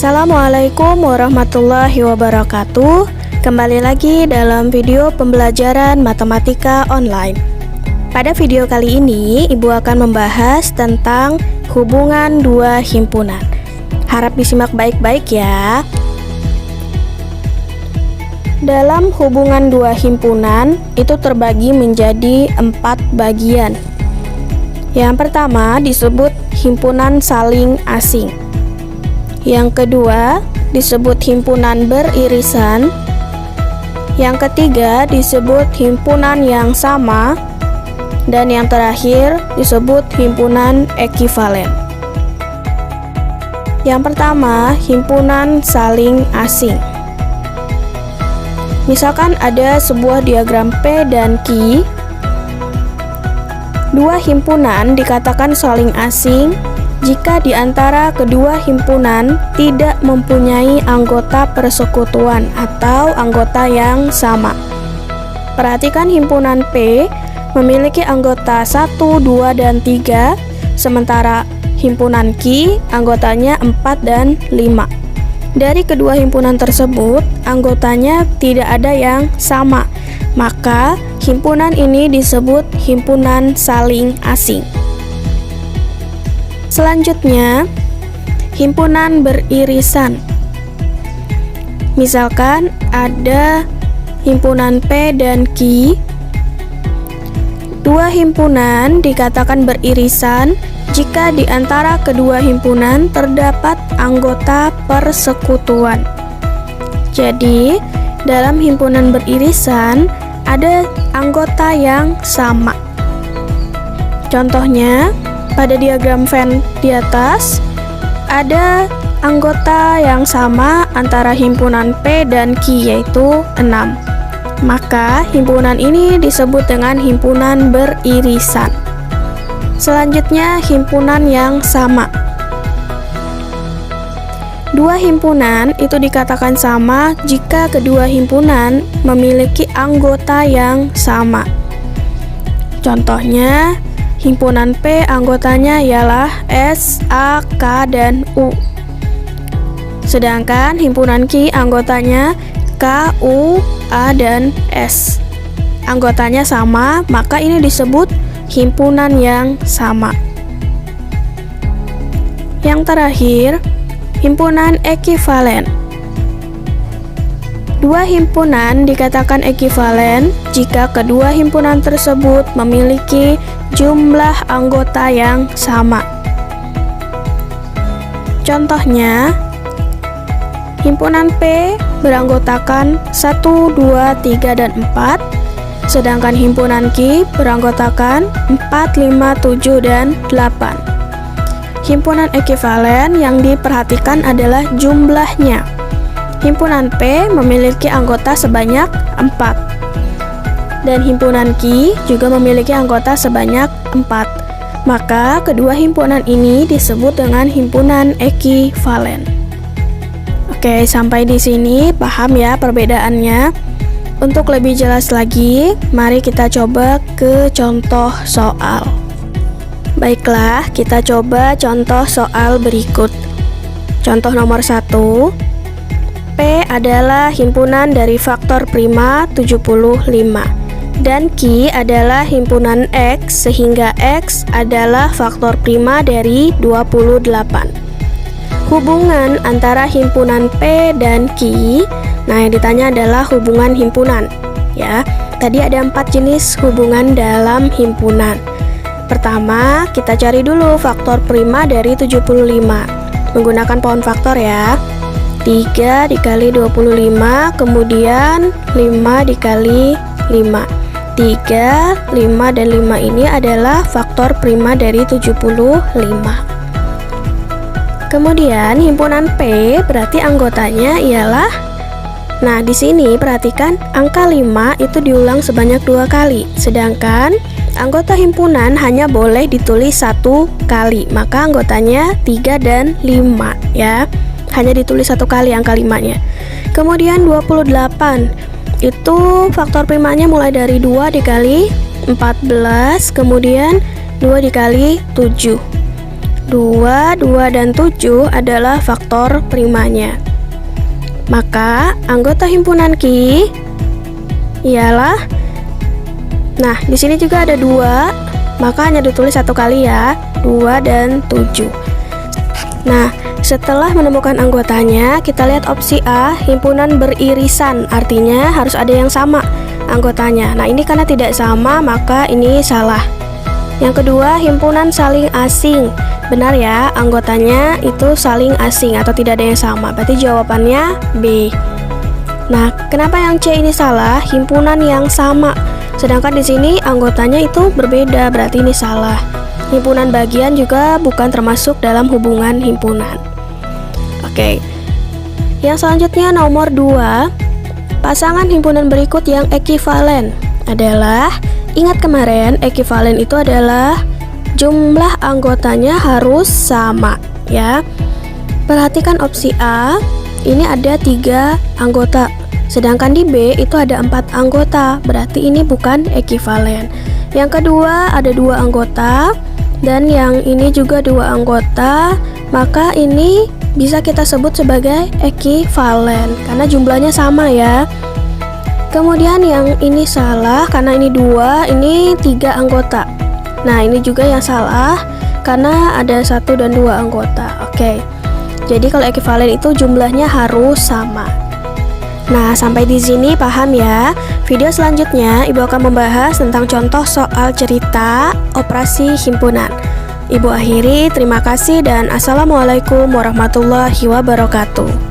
Assalamualaikum warahmatullahi wabarakatuh. Kembali lagi dalam video pembelajaran matematika online. Pada video kali ini, Ibu akan membahas tentang hubungan dua himpunan. Harap disimak baik-baik ya. Dalam hubungan dua himpunan, itu terbagi menjadi 4 bagian. Yang pertama disebut himpunan saling asing. Yang kedua disebut himpunan beririsan. Yang ketiga disebut himpunan yang sama. Dan yang terakhir disebut himpunan ekivalen. Yang pertama, himpunan saling asing. Misalkan ada sebuah diagram P dan Q. Dua himpunan dikatakan saling asing jika di antara kedua himpunan tidak mempunyai anggota persekutuan atau anggota yang sama. Perhatikan himpunan P memiliki anggota 1, 2, dan 3, sementara himpunan Q anggotanya 4 dan 5. Dari kedua himpunan tersebut, anggotanya tidak ada yang sama, maka himpunan ini disebut himpunan saling asing. Selanjutnya, himpunan beririsan. Misalkan ada himpunan P dan Q. Dua himpunan dikatakan beririsan jika di antara kedua himpunan terdapat anggota persekutuan. Jadi, dalam himpunan beririsan ada anggota yang sama. Contohnya, pada diagram Venn di atas ada anggota yang sama antara himpunan P dan Q, yaitu 6. Maka himpunan ini disebut dengan himpunan beririsan. Selanjutnya, himpunan yang sama. Dua himpunan itu dikatakan sama jika kedua himpunan memiliki anggota yang sama. Contohnya, himpunan P anggotanya ialah S, A, K, dan U. Sedangkan himpunan Q anggotanya K, U, A, dan S. Anggotanya sama, maka ini disebut himpunan yang sama. Yang terakhir, himpunan ekivalen. Dua himpunan dikatakan ekivalen jika kedua himpunan tersebut memiliki jumlah anggota yang sama. Contohnya, himpunan P beranggotakan 1, 2, 3, dan 4, sedangkan himpunan Q beranggotakan 4, 5, 7, dan 8. Himpunan ekivalen yang diperhatikan adalah jumlahnya. Himpunan P memiliki anggota sebanyak 4, dan himpunan Q juga memiliki anggota sebanyak 4. Maka kedua himpunan ini disebut dengan himpunan ekivalen. Oke, sampai di sini paham ya perbedaannya? Untuk lebih jelas lagi, mari kita coba ke contoh soal. Baiklah, kita coba contoh soal berikut. Contoh nomor 1. P adalah himpunan dari faktor prima 75 dan Q adalah himpunan X sehingga X adalah faktor prima dari 28. Hubungan antara himpunan P dan Q. Nah, yang ditanya adalah hubungan himpunan. Ya, tadi ada 4 jenis hubungan dalam himpunan. Pertama, kita cari dulu faktor prima dari 75 menggunakan pohon faktor ya. 3 dikali 25, kemudian 5 dikali 5. 3, 5, dan 5 ini adalah faktor prima dari 75. Kemudian himpunan P berarti anggotanya ialah, nah di sini perhatikan angka 5 itu diulang sebanyak 2 kali, sedangkan anggota himpunan hanya boleh ditulis 1 kali, maka anggotanya 3 dan 5 ya. Hanya ditulis 1 kali angka 5-nya. Kemudian 28 itu faktor primanya mulai dari 2 dikali 14, kemudian 2 dikali 7. 2, 2, dan 7 adalah faktor primanya. Maka anggota himpunan Q ialah, nah di sini juga ada 2, maka hanya ditulis satu kali ya, 2 dan 7. Nah, setelah menemukan anggotanya, kita lihat opsi A, himpunan beririsan, artinya harus ada yang sama anggotanya. Nah, ini karena tidak sama, maka ini salah. Yang kedua, himpunan saling asing. Benar ya, anggotanya itu saling asing atau tidak ada yang sama. Berarti jawabannya B. Nah, kenapa yang C ini salah? Himpunan yang sama. Sedangkan di sini anggotanya itu berbeda, berarti ini salah. Himpunan bagian juga bukan termasuk dalam hubungan himpunan. Oke. Yang selanjutnya nomor 2. Pasangan himpunan berikut yang ekivalen adalah, ingat kemarin ekivalen itu adalah jumlah anggotanya harus sama ya. Perhatikan opsi A, ini ada 3 anggota, sedangkan di B itu ada 4 anggota, berarti ini bukan ekivalen. Yang kedua ada 2 anggota, dan yang ini juga 2 anggota, maka ini bisa kita sebut sebagai ekivalen karena jumlahnya sama ya. Kemudian yang ini salah karena ini 2, ini 3 anggota. Nah, ini juga yang salah karena ada 1 dan 2 anggota. Oke. Jadi kalau ekivalen itu jumlahnya harus sama. Nah, sampai di sini paham ya? Video selanjutnya Ibu akan membahas tentang contoh soal cerita operasi himpunan. Ibu akhiri, terima kasih dan Assalamualaikum warahmatullahi wabarakatuh.